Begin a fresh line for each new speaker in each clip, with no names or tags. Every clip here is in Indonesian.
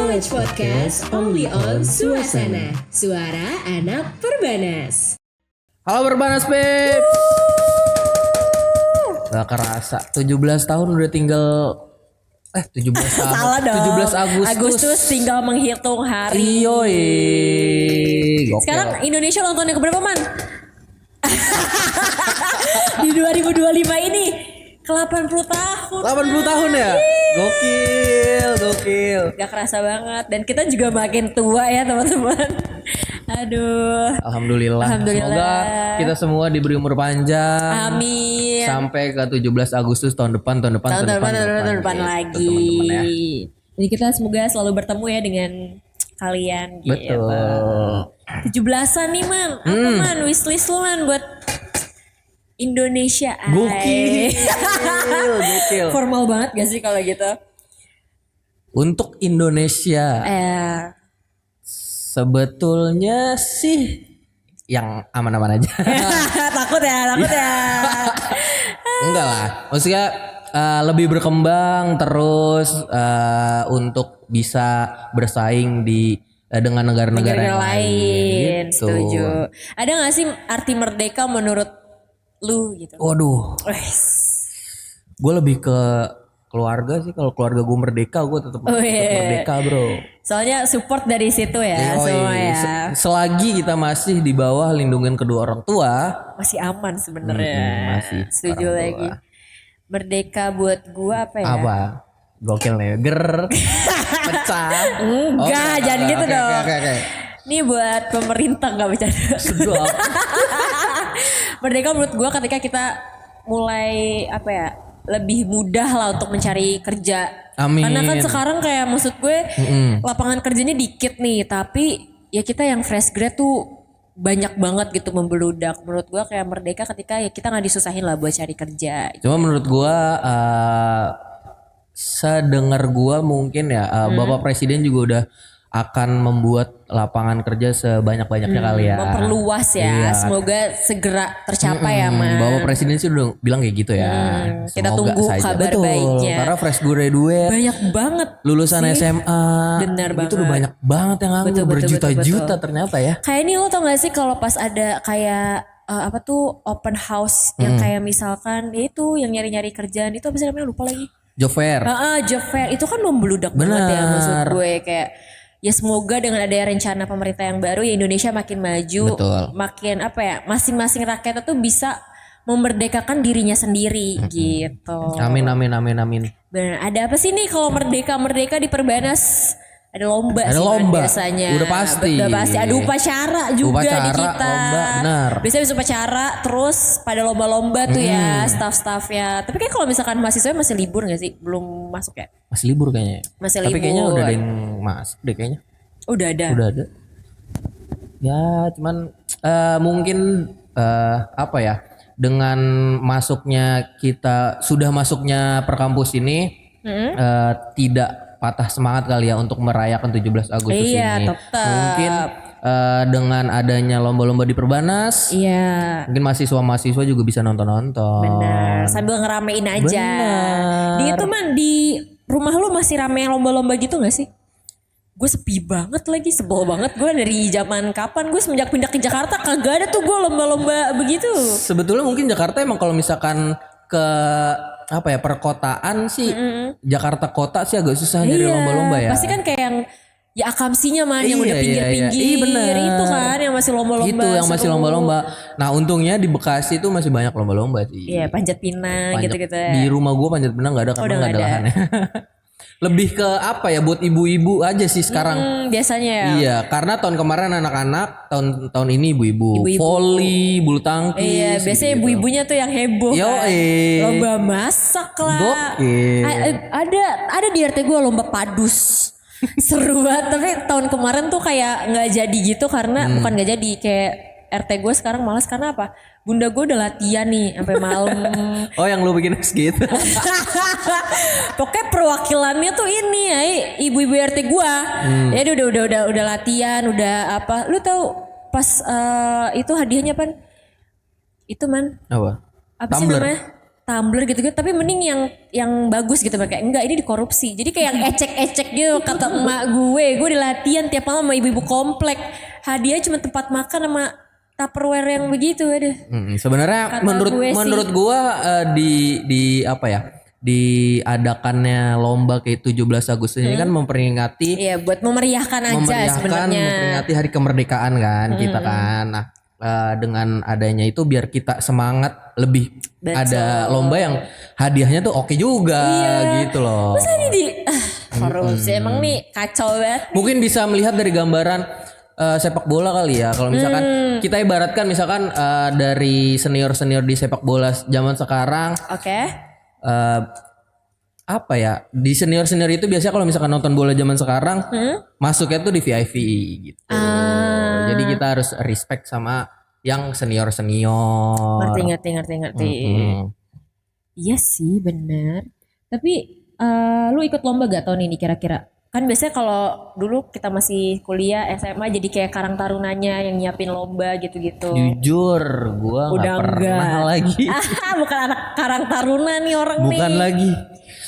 College Podcast only on Suasana, suara anak Perbanas.
Halo Perbanas Pip. Gak kerasa 17 tahun udah tinggal 17 tahun.
Salah dong.
17
Agustus tinggal menghitung hari.
Iyoi.
Sekarang Indonesia ulang tahun yang keberapa, Man? Di 2025 ini ke 80 tahun.
80 tahun ya? Gokil.
Gak kerasa banget. Dan kita juga makin tua ya teman-teman. Aduh.
Alhamdulillah. Semoga kita semua diberi umur panjang.
Amin.
Sampai ke 17 Agustus tahun depan
Tahun depan
gitu,
lagi.
teman-teman ya.
Jadi kita semoga selalu bertemu ya dengan kalian gitu.
Betul.
17-an nih, Man. Apa, Man? Wishlist lu, Man, buat Indonesia.
Gokil.
Formal banget gak sih kalau gitu?
Untuk Indonesia sebetulnya sih yang aman-aman aja.
Takut ya.
Enggak lah. Maksudnya lebih berkembang terus untuk bisa bersaing dengan negara-negara yang lain. Gitu.
Setuju. Ada gak sih arti merdeka menurut lu gitu?
Waduh. Gue lebih ke keluarga sih. Kalau keluarga gue merdeka, gue tetap merdeka, bro.
Soalnya support dari situ ya semua ya.
Selagi kita masih di bawah lindungan kedua orang tua,
Masih aman sebenarnya.
masih.
Setuju
orang tua.
lagi. Merdeka buat gua apa ya?
Apa? Gokil nih. Pecah.
Enggak, jangan gitu dong.
Oke.
Ini buat pemerintah gak bercanda.
Sedap.
Merdeka menurut gue ketika kita mulai apa ya, lebih mudah lah untuk mencari kerja.
Amin.
Karena kan sekarang kayak maksud gue lapangan kerjanya dikit nih, tapi ya kita yang fresh grad tuh banyak banget gitu membeludak. Menurut gue kayak merdeka ketika ya kita nggak disusahin lah buat cari kerja.
Cuma menurut gua sedengar gua mungkin ya Bapak Presiden juga udah akan membuat lapangan kerja sebanyak-banyaknya kali ya.
Memperluas ya.
Iya.
Semoga segera tercapai ya, Man.
Bapak Presiden sih udah bilang kayak gitu ya.
Kita
Semoga
tunggu
saja.
kabar
Betul,
baiknya.
karena fresh graduate
Banyak banget
lulusan
sih.
SMA.
Benar
Itu
banget.
udah banyak banget yang nganggur,
Betul,
berjuta-juta
betul.
ternyata ya.
Kayak ini lo tau gak sih kalau pas ada kayak apa tuh open house yang kayak misalkan ya itu yang nyari-nyari kerjaan itu apa sih namanya, lupa lagi.
Job fair.
Job fair itu kan membludak banget ya, maksud
Benar.
gue kayak ya semoga dengan adanya rencana pemerintah yang baru ya Indonesia makin maju,
Betul.
makin apa ya, masing-masing rakyat itu bisa memerdekakan dirinya sendiri gitu.
Amin.
Benar. Ada apa sih nih kalau merdeka di Perbanas? Ada lomba
Ada
sih, Man,
lomba.
biasanya.
Udah pasti.
Ada upacara juga di
Upacara,
kita.
lomba, benar.
Biasanya bisa upacara, terus pada lomba-lomba tuh ya staff-staffnya. Tapi kayak kalau misalkan mahasiswa masih libur gak sih? Belum masuk ya?
Masih libur kayaknya.
Masih
Tapi kayaknya
libur.
udah ada yang masuk deh kayaknya.
Udah ada.
Udah ada. Ya cuman mungkin apa ya, dengan sudah masuknya perkampus ini tidak patah semangat kali ya untuk merayakan 17 Agustus
Iya,
ini.
tetap.
Mungkin dengan adanya lomba-lomba di Perbanas,
Iya.
mungkin mahasiswa juga bisa nonton-nonton.
Benar. Sambil ngeramein aja.
Benar.
Di itu, Man, di rumah lu masih rame lomba-lomba gitu gak sih? Gue sepi banget lagi, sebel banget gue dari zaman kapan gue semenjak pindah ke Jakarta kagak ada tuh gue lomba-lomba begitu.
Sebetulnya mungkin Jakarta emang kalau misalkan ke apa ya, perkotaan sih, Jakarta kota sih agak susah nyari lomba-lomba ya.
Pasti kan kayak yang ya akamsinya, Man, yang
Iya,
udah pinggir-pinggir.
iya. Iya, bener.
Itu kan yang masih lomba-lomba.
Itu yang masih
seru.
lomba-lomba. Nah untungnya di Bekasi tuh masih banyak lomba-lomba sih.
Iya, Panjat Pinang gitu-gitu ya.
Di rumah gue Panjat Pinang gak ada karena
Udah
gak ada
nggak ada.
lahannya. Lebih ke apa ya, buat ibu-ibu aja sih sekarang.
Biasanya ya.
Iya, karena tahun kemarin anak-anak, tahun ini ibu-ibu.
Ibu-ibu.
Voli, bulu tangkis.
Iya, biasanya
gitu.
ibu-ibunya tuh yang heboh kan. Lomba masak lah.
Gokil.
Ada di RT gue lomba padus. Seru banget, tapi tahun kemarin tuh kayak nggak jadi gitu karena bukan nggak jadi, kayak RT gue sekarang malas karena apa? Bunda gue udah latihan nih sampai malam.
Oh, yang lu bikin gitu.
Pokoknya perwakilannya tuh ini ya ibu-ibu RT gue. Ya dia udah latihan, udah apa? Lu tahu pas itu hadiahnya, Pan? Itu, Man.
Apa?
Apa sih
Tumbler.
namanya? tumbler gitu tapi mending yang bagus gitu, kayak enggak ini dikorupsi. Jadi kayak yang ecek-ecek gitu kata emak gue dilatihan tiap malam sama ibu-ibu komplek. Hadiah cuma tempat makan sama Tupperware yang begitu ada.
Sebenarnya
Kata
menurut gue di apa ya? Diadakannya lomba kayak 17 Agustus ini kan memperingati
Iya, buat memeriahkan aja sebenarnya.
memperingati hari kemerdekaan kan kita kan. Nah, dengan adanya itu biar kita semangat lebih.
Betul.
Ada lomba yang hadiahnya tuh oke juga gitu loh.
Masa ini di korupsi emang nih kacau banget.
Mungkin bisa melihat dari gambaran sepak bola kali ya. Kalau misalkan kita ibaratkan misalkan dari senior-senior di sepak bola zaman sekarang.
Oke.
Apa ya, di senior-senior itu biasanya kalau misalkan nonton bola zaman sekarang masuknya tuh di VIP gitu. Jadi kita harus respect sama yang senior-senior.
Ngerti. Iya sih bener. Tapi lu ikut lomba gak tahun ini kira-kira? Kan biasanya kalau dulu kita masih kuliah SMA jadi kayak Karang Tarunanya yang nyiapin lomba gitu-gitu.
Jujur gua
Udah
gak pernah lagi.
Bukan anak Karang Taruna nih orang nih.
Bukan lagi.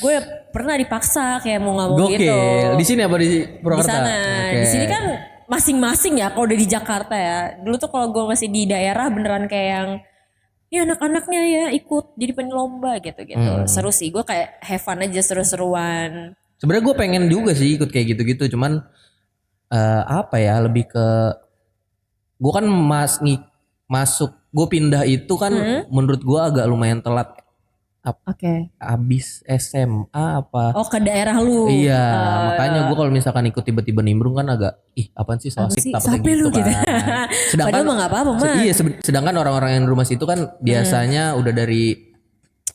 Gue pernah dipaksa kayak mau nggak mau
Gokil.
gitu.
Di sini apa di
Di
Purwakarta?
sana.
Oke.
Di sini kan masing-masing ya. Kalau udah di Jakarta ya. Dulu tuh kalau gue masih di daerah beneran kayak yang ya anak-anaknya ya ikut jadi penlomba gitu-gitu. Seru sih. Gue kayak have fun aja seru-seruan.
Sebenarnya gue pengen juga sih ikut kayak gitu-gitu, cuman apa ya, lebih ke gue kan masuk gue pindah itu kan menurut gue agak lumayan telat.
Oke.
Abis SMA apa?
Oh ke daerah lu.
Iya, makanya gue kalau misalkan ikut tiba-tiba nimbrung kan agak apaan sih so asik
Siapa lu gitu.
Sedangkan
Padahal mah gak apa-apa mah.
Iya, sedangkan orang-orang yang di rumah situ kan biasanya udah dari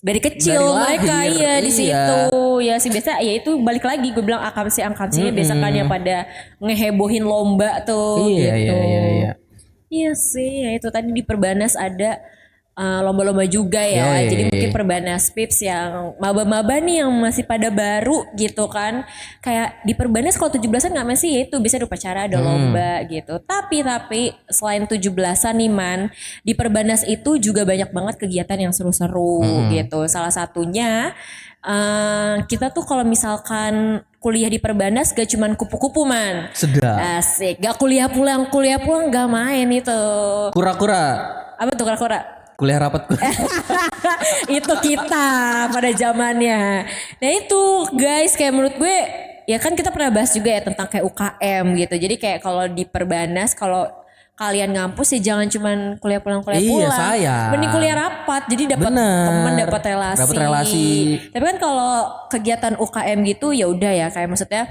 kecil
Dari
mereka
lahir,
iya di
iya.
situ ya sih biasa ya itu balik lagi gue bilang akamsinya biasa kan yang pada ngehebohin lomba tuh
Iya,
gitu.
iya.
Iya sih ya itu tadi di Perbanas ada lomba-lomba juga ya.
Yoi.
Jadi mungkin Perbanas Pips yang maba-maba nih yang masih pada baru gitu kan. Kayak di Perbanas kalau 17-an gak masih ya itu bisa ada upacara ada lomba gitu. Tapi selain 17-an nih Man, di Perbanas itu juga banyak banget kegiatan yang seru-seru gitu. Salah satunya kita tuh kalau misalkan kuliah di Perbanas gak cuman kupu-kupu Man.
sedap.
Asik, gak kuliah pulang gak main itu.
Kura-kura.
Apa tuh kura-kura?
Kuliah rapat.
Itu kita pada zamannya. Nah itu guys kayak menurut gue ya kan kita pernah bahas juga ya tentang kayak UKM gitu. Jadi kayak kalau di Perbanas kalau kalian ngampus ya jangan cuman kuliah pulang.
Iya, sayang.
Mending kuliah rapat jadi dapat
Bener.
teman, dapat relasi.
Dapat relasi.
Tapi kan kalau kegiatan UKM gitu ya udah ya kayak maksudnya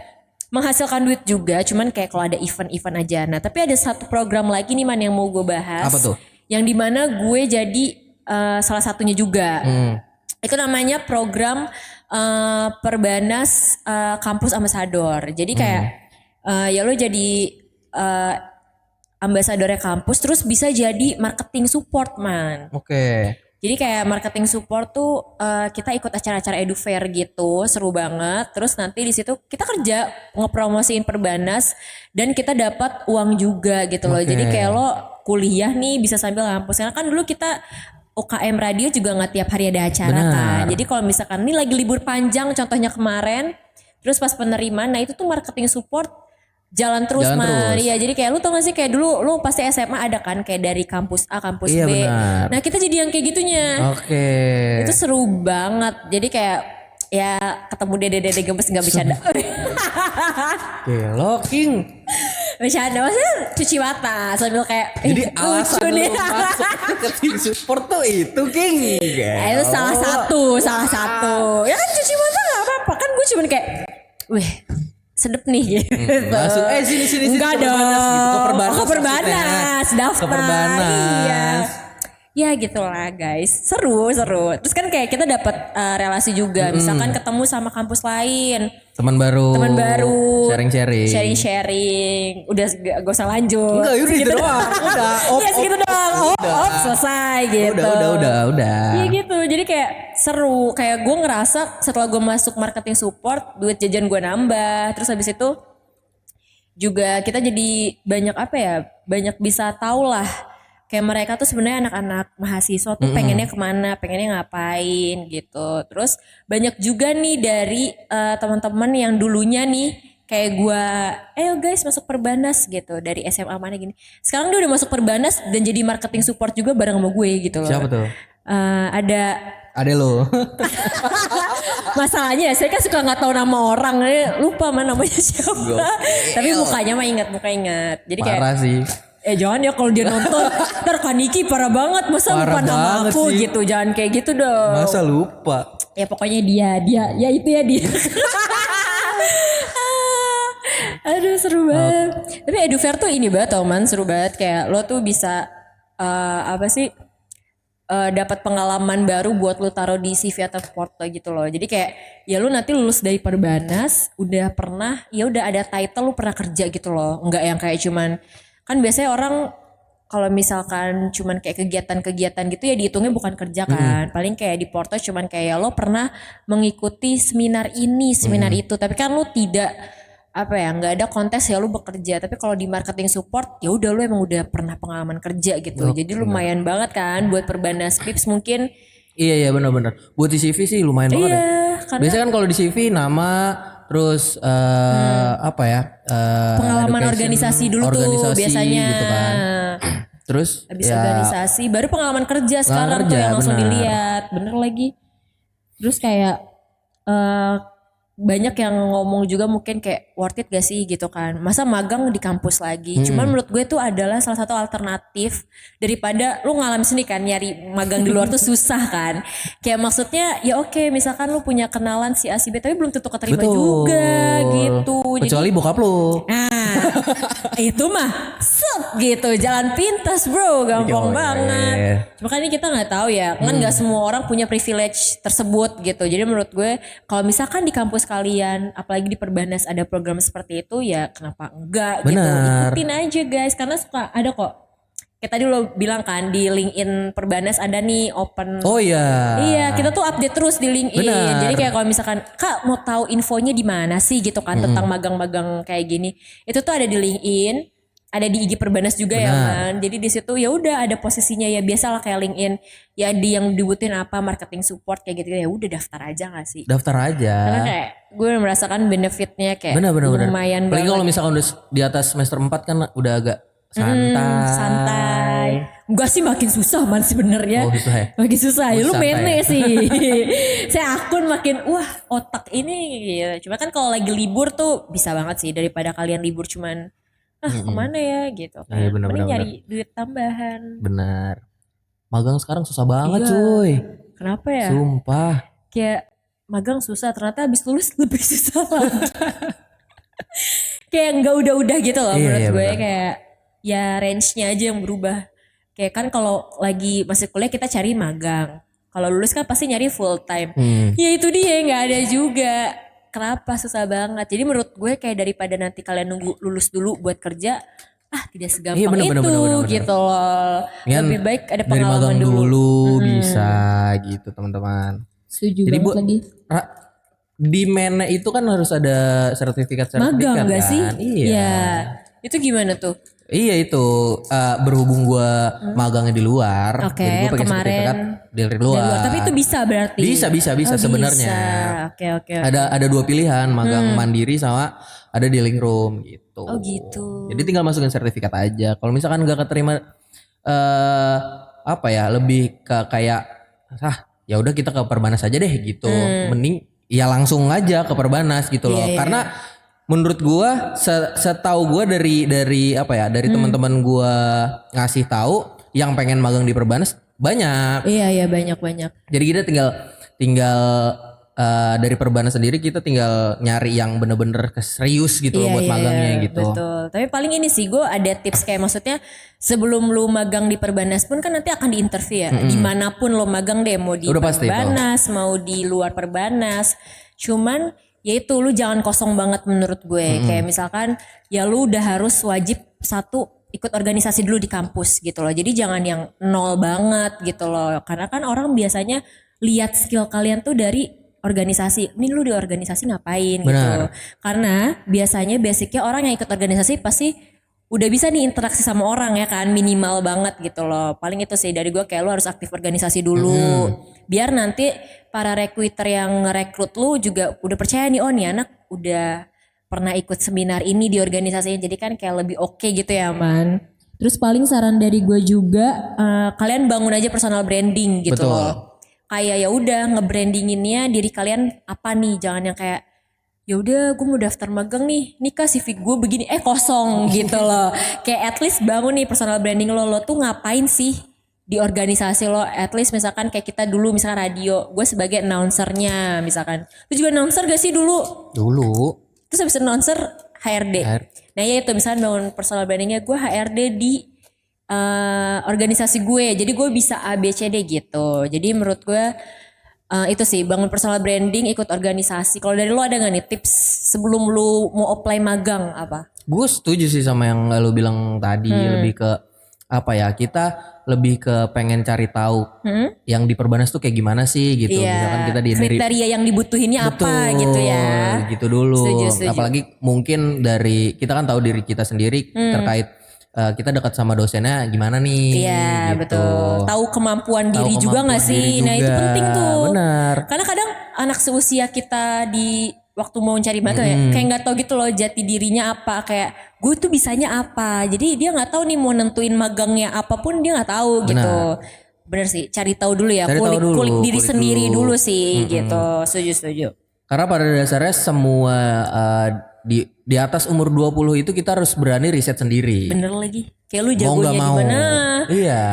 menghasilkan duit juga cuman kayak kalau ada event-event aja. Nah, tapi ada satu program lagi nih Man yang mau gue bahas.
Apa tuh?
Yang dimana gue jadi salah satunya juga. Itu namanya program Perbanas Kampus Ambassador. Jadi kayak ya lo jadi ambasadornya kampus terus bisa jadi marketing support Man.
Oke.
Jadi kayak marketing support tuh kita ikut acara-acara edu fair gitu, seru banget. Terus nanti di situ kita kerja ngepromosiin Perbanas dan kita dapat uang juga gitu loh.
Oke.
Jadi kayak lo kuliah nih bisa sambil ngampus. Karena kan dulu kita UKM radio juga nggak tiap hari ada acara
Benar.
kan. Jadi kalau misalkan ini lagi libur panjang, contohnya kemarin, terus pas penerimaan, nah itu tuh marketing support jalan terus Man. Iya, jadi kayak lu tau gak sih kayak dulu lu pasti SMA ada kan kayak dari kampus A, kampus
Iya,
B.
benar.
Nah, kita jadi yang kayak gitunya.
Oke.
Itu seru banget. Jadi kayak ya ketemu dede-dede gemes gak bercanda.
Gelo King.
Bercanda maksudnya cuci mata sambil kayak
Jadi
lucu
alasan
nih.
lu masuk ke tim support tuh itu King.
Itu salah satu. Ya kan cuci mata gak apa-apa kan gue cuman kayak wih sedep nih gitu.
Masuk sini
Enggak
ke
dong.
Perbanas gitu. Ke Perbanas.
Ke Perbanas daftar.
Ke Perbanas.
Iya. Ya gitulah guys. Seru. Terus kan kayak kita dapat relasi juga. Misalkan ketemu sama kampus lain.
Teman baru.
Sharing. Udah gak usah lanjut.
Enggak, udah gitu doang. Udah.
Iya segitu doang. Selesai gitu.
Udah.
Iya gitu. Jadi kayak seru. Kayak gue ngerasa setelah gue masuk marketing support, duit jajan gue nambah. Terus habis itu juga kita jadi banyak apa ya? Banyak bisa tahu lah kayak mereka tuh sebenarnya anak-anak mahasiswa tuh pengennya kemana, pengennya ngapain gitu. Terus banyak juga nih dari teman-teman yang dulunya nih kayak gue, ayo guys masuk Perbanas gitu dari SMA mana gini. Sekarang dia udah masuk Perbanas dan jadi marketing support juga bareng sama gue gitu loh.
Siapa tuh?
Ada
lo.
masalahnya saya kan suka nggak tahu nama orang, lupa mana namanya siapa. Tapi mukanya mah muka ingat. Jadi kayak
Parah sih.
Jangan ya kalau dia nonton ntar Kaniki parah banget masa
Parah
lupa nama
banget
aku
sih.
gitu, jangan kayak gitu dong.
Masa lupa?
Ya pokoknya dia ya itu ya dia. Aduh seru banget. Tapi Edufair tuh ini banget tau man, seru banget kayak lo tuh bisa dapat pengalaman baru buat lu taruh di CV atau porto gitu loh. Jadi kayak ya lu nanti lulus dari Perbanas udah pernah, ya udah ada title lu pernah kerja gitu loh. Enggak yang kayak cuman, kan biasanya orang kalau misalkan cuman kayak kegiatan-kegiatan gitu ya dihitungnya bukan kerja kan. Paling kayak di porto cuman kayak lo pernah mengikuti seminar ini, seminar itu. Tapi kan lu tidak nggak ada kontes ya lu bekerja. Tapi kalau di marketing support ya udah lu emang udah pernah pengalaman kerja gitu. Jadi lumayan banget kan buat Perbanas Pips mungkin.
Iya benar-benar. Buat di CV sih lumayan banget ya.
Karena
Biasanya kan kalau di CV nama terus
pengalaman organisasi dulu tuh biasanya.
Gitu kan. Terus
habis organisasi baru pengalaman kerja sekarang tuh yang langsung dilihat. Bener lagi. Terus kayak banyak yang ngomong juga mungkin kayak worth it gak sih gitu kan, masa magang di kampus lagi. Cuman menurut gue itu adalah salah satu alternatif daripada lu ngalamin sendiri kan, nyari magang di luar tuh susah kan. Kayak maksudnya ya oke, misalkan lu punya kenalan si A si B tapi belum tentu keterima juga gitu.
Kecuali bokap lu.
Nah itu mah gitu, jalan pintas bro, gampang banget. Cuma kan ini kita nggak tahu ya, kan nggak semua orang punya privilege tersebut gitu. Jadi menurut gue kalau misalkan di kampus kalian, apalagi di Perbanas ada program seperti itu ya kenapa enggak gitu. Ikutin aja guys, karena suka ada kok. Kayak tadi lo bilang kan di LinkedIn Perbanas ada nih open.
Oh iya.
Iya, kita tuh update terus di LinkedIn.
Benar.
Jadi kayak kalau misalkan Kak mau tahu infonya di mana sih gitu kan tentang magang-magang kayak gini. Itu tuh ada di LinkedIn, ada di IG Perbanas juga ya kan. Jadi di situ ya udah ada posisinya ya, biasalah kayak LinkedIn. Ya di yang dibutuhin apa, marketing support kayak gitu ya udah daftar aja gak sih?
Daftar aja.
Karena kayak gue merasakan benefitnya kayak
bener.
lumayan banget.
Apalagi kalau misalkan udah di atas semester 4 kan udah agak santai.
Enggak sih, makin susah man sebenarnya.
Oh susah ya?
Makin susah ya, lu
Santai
mene
ya?
sih. Saya akun makin otak ini gitu. Cuma kan kalau lagi libur tuh bisa banget sih, daripada kalian libur cuman kemana ya gitu kan.
Iya, bener,
Mending
bener,
nyari duit tambahan.
Benar. Magang sekarang susah banget
Iya.
cuy.
Kenapa ya?
Sumpah.
Kayak magang susah, ternyata habis lulus lebih susah lagi. Kayak enggak udah gitu loh menurut gue,
bener.
kayak ya range-nya aja yang berubah. Kayak kan kalau lagi masih kuliah kita cari magang. Kalau lulus kan pasti nyari full time. Ya itu dia nggak ada juga. Kenapa susah banget? Jadi menurut gue kayak daripada nanti kalian nunggu lulus dulu buat kerja, tidak segampang bener. Gitu loh.
Kan
lebih baik ada
dari
pengalaman
magang
dulu.
bisa gitu teman-teman.
Setuju
Jadi
banget lagi.
Di Mene itu kan harus ada sertifikat
Magang gak
kan?
sih?
Iya.
Ya. Itu gimana tuh?
Iya itu berhubung gue magangnya di luar,
Oke,
jadi gue pakai
kemarin
sertifikat dari luar.
Tapi itu bisa berarti?
Bisa sebenarnya.
Oke.
Ada dua pilihan, magang mandiri sama ada di link room gitu.
Oh gitu.
Jadi tinggal masukin sertifikat aja. Kalau misalkan gak keterima lebih ke kayak ya udah kita ke Perbanas aja deh gitu. Mending ya langsung aja ke Perbanas gitu loh. Karena menurut gua setahu gua dari teman-teman gua ngasih tahu yang pengen magang di Perbanas banyak.
Iya banyak.
Jadi kita tinggal dari Perbanas sendiri kita tinggal nyari yang bener-bener serius gitu loh buat magangnya gitu.
Betul. Tapi paling ini sih gue ada tips kayak maksudnya sebelum lu magang di Perbanas pun kan nanti akan diinterview ya. Dimanapun lo magang deh, mau di Perbanas mau di luar Perbanas. Cuman ya itu lu jangan kosong banget menurut gue. Kayak misalkan ya lu udah harus wajib ikut organisasi dulu di kampus gitu loh. Jadi jangan yang nol banget gitu loh. Karena kan orang biasanya lihat skill kalian tuh dari organisasi. Ini lu di organisasi ngapain gitu. Karena biasanya basicnya orang yang ikut organisasi pasti udah bisa nih interaksi sama orang ya kan, minimal banget gitu loh. Paling itu sih dari gue, kayak lu harus aktif organisasi dulu. Biar nanti para recruiter yang ngerekrut lu juga udah percaya nih, oh nih anak udah pernah ikut seminar ini di organisasinya, jadi kan kayak lebih oke gitu ya man. Terus paling saran dari gue juga, kalian bangun aja personal branding gitu
Betul.
loh. Kayak ya udah nge-brandinginnya diri kalian apa nih, jangan yang kayak ya udah gue mau daftar magang nih kah CV gue begini kosong gitu loh. Kayak at least bangun nih personal branding lo tuh ngapain sih di organisasi lo. At least misalkan kayak kita dulu misalkan radio, gue sebagai announcernya misalkan. Lu juga announcer gak sih dulu?
Dulu.
Terus habis announcer HRD. Nah ya itu misalkan bangun personal brandingnya, gue HRD di organisasi gue, jadi gue bisa ABCD gitu. Jadi menurut gue itu sih, bangun personal branding, ikut organisasi. Kalau dari lo ada gak nih tips sebelum lu mau apply magang apa?
Gue setuju sih sama yang lu bilang tadi, lebih ke apa ya, kita lebih ke pengen cari tahu yang di Perbanas tuh kayak gimana sih gitu.
Iya,
Misalkan kita dari
kriteria yang dibutuhinnya apa gitu ya.
gitu dulu.
Setuju.
Apalagi mungkin dari kita kan tahu diri kita sendiri terkait kita dekat sama dosennya gimana nih.
Iya
gitu.
betul. Tahu kemampuan diri juga gak sih? Nah itu penting tuh.
Benar.
Karena kadang anak seusia kita di waktu mau cari magang ya, kayak nggak tahu gitu loh jati dirinya apa, kayak gue tuh bisanya apa. Jadi dia nggak tahu nih mau nentuin magangnya apapun, dia nggak tahu gitu. Bener sih, cari tahu dulu ya, kulik diri sendiri dulu sih gitu. Setuju.
Karena pada dasarnya semua di atas umur 20 itu kita harus berani riset sendiri.
Bener lagi. Kayak lu jagonya di mana?
Iya.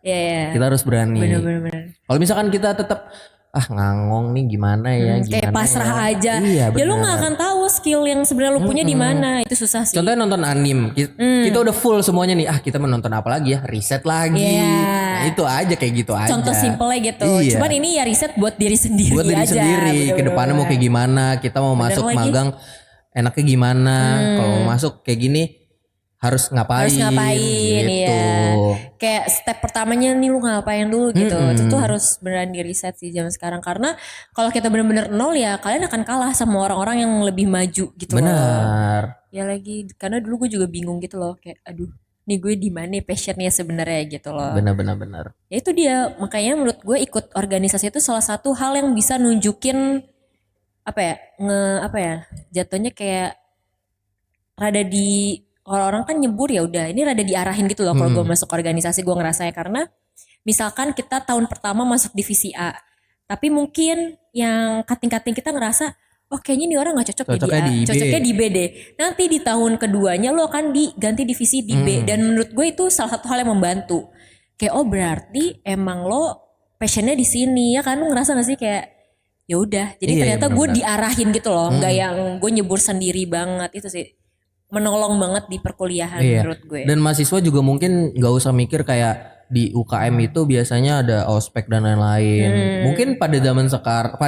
Iya.
Kita harus berani.
Bener.
Kalau misalkan kita tetap ngangong nih gimana ya,
kayak pasrah aja.
Iya,
ya lu nggak akan tahu skill yang sebenarnya lu punya di mana. Itu susah sih.
Contohnya nonton anime, kita udah full semuanya nih. Kita menonton apa lagi ya? Riset lagi.
Yeah.
Nah, itu aja kayak gitu aja.
Contoh simpelnya gitu.
Iya.
Cuman ini ya riset buat diri sendiri aja.
Buat diri sendiri. Kedepannya mau kayak gimana? Kita mau masuk magang enaknya gimana? Kalau mau masuk kayak gini harus ngapain gitu.
Iya. Kayak step pertamanya nih lu ngapain dulu gitu. Itu tuh harus beneran di riset sih zaman sekarang. Karena kalau kita bener-bener nol ya kalian akan kalah sama orang-orang yang lebih maju gitu.
Benar.
Ya lagi karena dulu gue juga bingung gitu loh, kayak aduh nih gue di mana passionnya sebenarnya gitu loh.
Benar.
Ya itu dia, makanya menurut gue ikut organisasi itu salah satu hal yang bisa nunjukin jatuhnya kayak rada di orang-orang kan nyebur ya udah ini rada diarahin gitu loh. Kalau gue masuk organisasi gue ngerasa ya, karena misalkan kita tahun pertama masuk divisi A, tapi mungkin yang kating-kating kita ngerasa oh kayaknya nih orang gak cocok di A, cocoknya di B deh. Nanti di tahun keduanya lo akan diganti divisi di B. Dan menurut gue itu salah satu hal yang membantu. Kayak oh berarti emang lo passionnya di sini ya kan, lo ngerasa gak sih kayak ya udah. Jadi ternyata gue diarahin gitu loh, nggak yang gue nyebur sendiri banget. Itu sih menolong banget di perkuliahan menurut gue.
Dan mahasiswa juga mungkin gak usah mikir kayak di UKM itu biasanya ada ospek dan lain-lain. Mungkin pada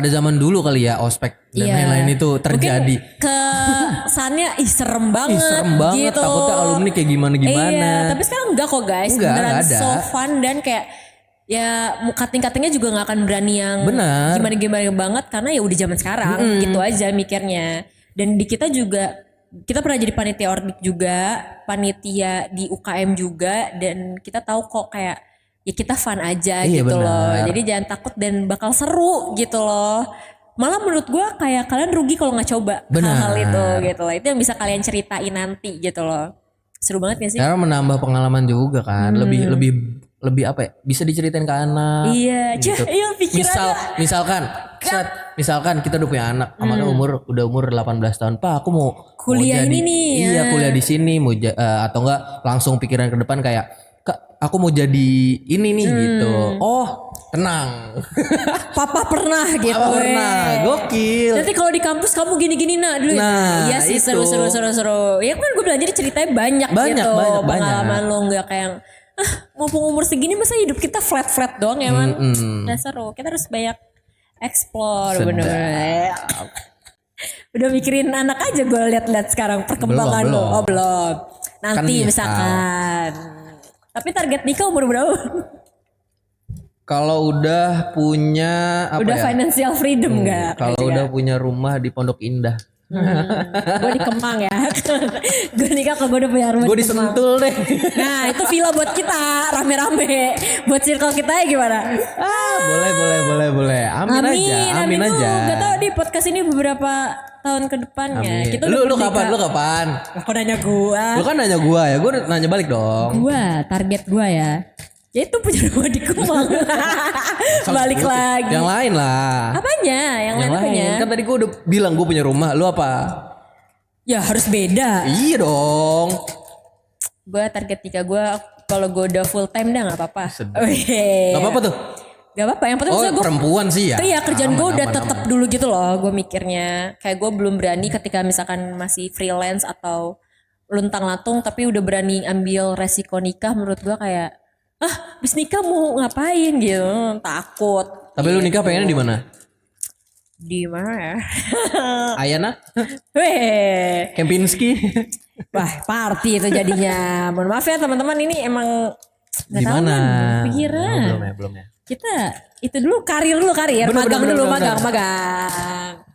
zaman dulu kali ya ospek dan lain-lain itu terjadi.
Mungkin kesannya serem banget.
Serem banget gitu. Takutnya alumni kayak gimana.
Iya, tapi sekarang enggak kok guys. Beneran so fun dan kayak ya cutting-cuttingnya juga gak akan berani yang gimana-gimana banget. Karena ya udah zaman sekarang gitu aja mikirnya. Dan di kita juga, kita pernah jadi panitia ordik juga, panitia di UKM juga, dan kita tahu kok kayak ya kita fun aja gitu loh. Jadi jangan takut dan bakal seru gitu loh. Malah menurut gue kayak kalian rugi kalau nggak coba hal-hal itu gitu loh. Itu yang bisa kalian ceritain nanti gitu loh. Seru banget gak sih?
Karena menambah pengalaman juga kan, lebih apa ya? Bisa diceritain ke anak.
Iya,
gitu. Misalkan kita udah punya anak, amaknya udah umur 18 tahun. Pak, aku mau
kuliah
jadi,
ini nih.
Iya, kuliah di sini atau enggak langsung pikiran ke depan kayak Kak, aku mau jadi ini nih gitu. Oh, tenang.
Papa pernah gitu.
Papa pernah. Gokil.
Nanti kalau di kampus kamu gini-gini dulu. Iya sih
itu.
seru. Ya kan gue bilang jadi ceritanya banyak gitu. Pengalaman lo nggak kayak mumpung umur segini masa hidup kita flat doang ya man. Nah seru. Kita harus banyak explore bener-bener. Udah mikirin anak aja gue liat-liat sekarang perkembangan lo. Oh belum. Nanti kan misalkan. Tapi target nikah umur berapa?
Kalau udah punya
financial freedom enggak?
Kalau udah punya rumah di Pondok Indah.
Gue di Kemang ya. Gue nikah kalau gue udah punya rumah
Gue
di Kemang.
disentul deh.
Nah itu villa buat kita rame-rame. Buat circle kita ya gimana?
Boleh. Amin aja.
Gak tau di podcast ini beberapa tahun ke depannya.
Amin.
Kita
Lu kapan?
Aku nanya gua.
Lu kan nanya gua ya, gua nanya balik dong.
Target gua ya. Ya itu punya rumah di Kemang. Balik lagi.
Yang lain lah.
Apanya? Yang lain punya.
Kan tadi gua udah bilang gua punya rumah, lu apa?
Ya harus beda.
Iya dong.
Gua target nikah gua kalau gua udah full time dah nggak apa-apa.
Gak apa-apa tuh.
Gak apa-apa, yang penting gue
perempuan sih ya.
Iya kerjaan gue udah
aman,
tetap dulu gitu loh. Gue mikirnya kayak gue belum berani ketika misalkan masih freelance atau luntang-lantung, tapi udah berani ambil resiko nikah. Menurut gue kayak bis nikah mau ngapain gitu, takut.
Tapi lu nikah pengennya di mana?
Di mana ya?
Ayana?
Weh,
Kempinski?
wah party itu jadinya. Mohon maaf ya teman-teman, ini emang
Di mana?
Pikiran.
Belum ya.
Kita itu dulu karir.
Bener.
Magang.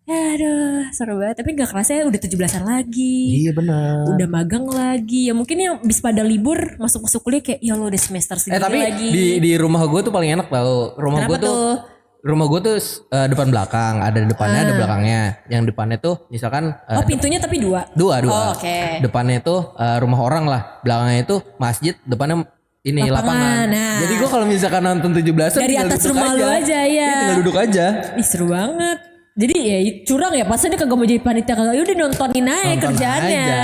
Aduh, seru banget. Tapi gak kerasa ya udah 17-an lagi.
Iya benar.
Udah magang lagi. Ya mungkin yang bis pada libur masuk kuliah kayak ya lo udah semester segini
Tapi
lagi.
di rumah gue tuh paling enak tau. Rumah gue tuh depan belakang. Ada depannya ada belakangnya. Yang depannya tuh misalkan
pintunya tapi dua.
Dua.
Oh, oke.
Depannya itu rumah orang lah. Belakangnya itu masjid. Depannya ini lapangan.
Nah.
Jadi gue kalau misalkan nonton 17-an
Dari atas rumah lu aja ya.
Iya, tinggal duduk aja.
Ih seru banget. Jadi ya curang ya. Pas dia kagak mau jadi panitia, kagak. Yaudah nontonin aja kerjaannya.
Aja.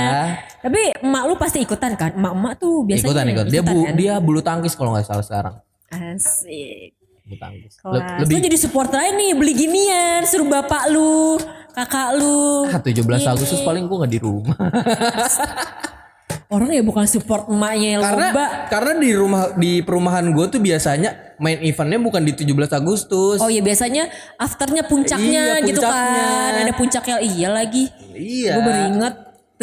Tapi emak lu pasti ikutan kan. Emak-emak tuh biasanya
Ikut. Dia bulu tangkis kalau nggak salah sekarang.
Asik.
Bulu tangkis.
Lu jadi supporter aja nih, beli ginian, suruh bapak lu, kakak lu.
17 Agustus paling gue nggak di rumah.
Orang ya bukan support emaknya yang lomba.
Karena di perumahan gue tuh biasanya main eventnya bukan di 17 Agustus.
Oh iya biasanya afternya puncaknya
Iya,
gitu
puncaknya.
kan. Ada puncaknya, iya lagi.
Iya.
Gue baru inget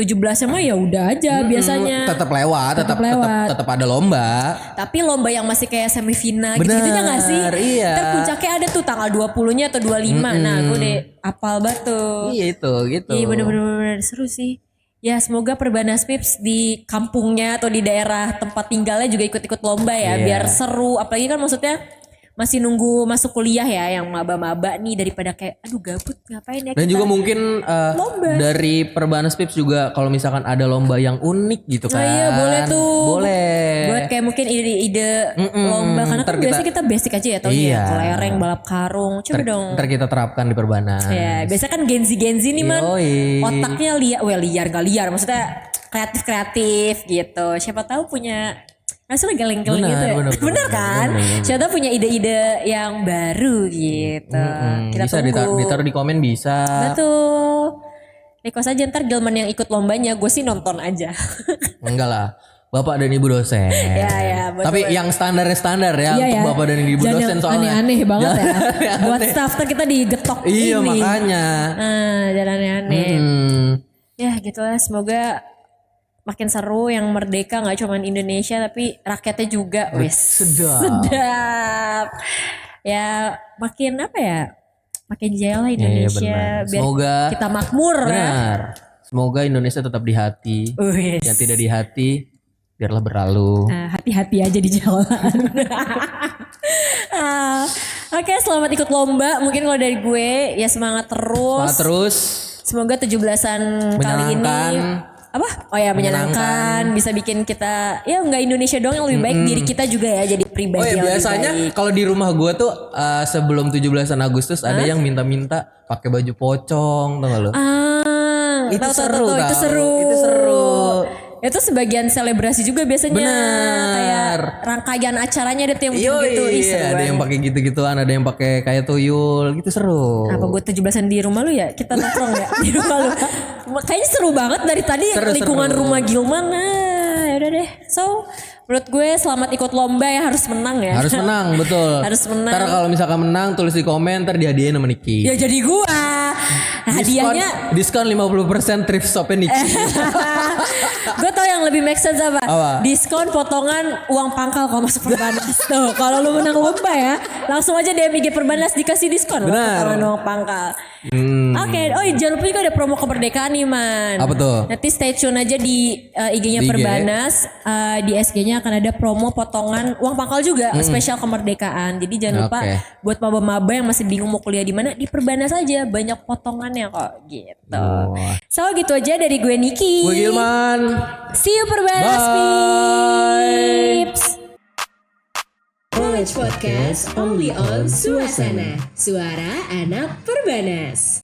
17 mah ya udah aja biasanya.
Tetap lewat, tetap ada lomba.
Tapi lomba yang masih kayak semifinal gitu-gitunya gak sih?
Iya.
Ntar puncaknya ada tuh tanggal 20-nya atau 25. Nah gue deh apal banget tuh.
Iya itu gitu.
Iya bener-bener seru sih. Ya semoga Perbanas Pips di kampungnya atau di daerah tempat tinggalnya juga ikut-ikut lomba ya.
Iya.
Biar seru. Apalagi kan maksudnya masih nunggu masuk kuliah ya. Yang maba-maba nih daripada kayak aduh gabut ngapain ya.
Dan
kita.
juga mungkin
Lomba.
dari Perbanas Pips juga kalau misalkan ada lomba yang unik gitu kan.
Nah iya boleh tuh.
Boleh.
Buat kayak mungkin ide-ide lomba. Karena kan biasanya kita basic aja ya tau
Iya.
ya. Kelereng, balap karung. Coba dong.
Ntar kita terapkan di Perbanas.
Ya biasa kan Genzi nih man.
Yoi.
Otaknya liar gak liar. Maksudnya kreatif gitu. Siapa tahu punya hasilnya geleng-geleng gitu ya. Bener kan? Siapa tahu punya ide-ide yang baru gitu. Kita
Bisa
tunggu.
ditaruh di komen bisa.
Betul. Request aja ntar Gilman yang ikut lombanya. Gue sih nonton aja.
Enggak lah. Bapak dan Ibu dosen.
Ya, betul.
Tapi yang standar ya
Iya,
untuk Bapak dan Ibu
Jangan
dosen
yang
soalnya.
aneh-aneh banget ya.
Jangan
Buat staff tuh kita digetok
Iya
ini.
makanya.
Jangan aneh-aneh. Ya gitu lah, semoga makin seru yang merdeka gak cuma Indonesia tapi rakyatnya juga. Wes. Sedap. Ya makin apa ya? Makin jaya lah Indonesia.
benar.
Biar
Semoga
kita makmur ya.
Benar. Semoga Indonesia tetap di hati.
Wes.
Yang tidak di hati biarlah berlalu.
Nah, hati-hati aja di jalan. Oke, selamat ikut lomba. Mungkin kalau dari gue ya semangat terus.
Semangat terus.
Semoga 17-an kali ini apa? Oh ya menyenangkan. Bisa bikin kita ya enggak Indonesia doang yang lebih baik, diri kita juga ya jadi pribadi
Oh ya
yang lebih
biasanya
baik.
kalau di rumah gue tuh sebelum 17-an Agustus ada yang minta-minta pakai baju pocong, tau gak lo? Itu
Tahu,
seru
tahu. Itu
tau.
seru.
Itu seru.
Itu sebagian selebrasi juga biasanya.
Benar.
Kayak rangkaian acaranya ada tuh yang gitu.
Iya, ada yang pakai gitu-gituan, ada yang pakai kayak tuyul, gitu seru.
Apa gue 17-an di rumah lu ya? Kita nongkrong ya di rumah lu. Kayaknya seru banget dari tadi lingkungan rumah Gilman. Nah, yaudah deh. So, menurut gue selamat ikut lomba ya, harus menang ya.
Harus menang, betul.
Harus menang.
Ntar kalau misalkan menang tulis di komen, ntar dihadiahin sama Niki.
Ya jadi gua. Nah, hadiahnya
Diskon 50% thrift shopnya Niki.
gue tau yang lebih make sense apa? Diskon potongan uang pangkal kalau masuk Perbanas. Tuh, kalau lu menang lomba ya, langsung aja DM IG Perbanas dikasih diskon.
Benar.
Potongan uang pangkal. Oke, oh jangan lupa juga ada promo kemerdekaan nih man.
Apa tuh?
Nanti stay tune aja di IG-nya
Di IG.
Perbanas. Di SG-nya akan ada promo potongan uang pangkal juga spesial kemerdekaan. Jadi jangan lupa
Oke.
buat maba-maba yang masih bingung mau kuliah di mana, di Perbanas aja banyak potongannya kok gitu.
Wah.
So gitu aja dari gue Niki.
Gue Gilman.
See you Perbanas
Bye.
peeps.
College Podcast only on Suasana, suara anak Perbanas.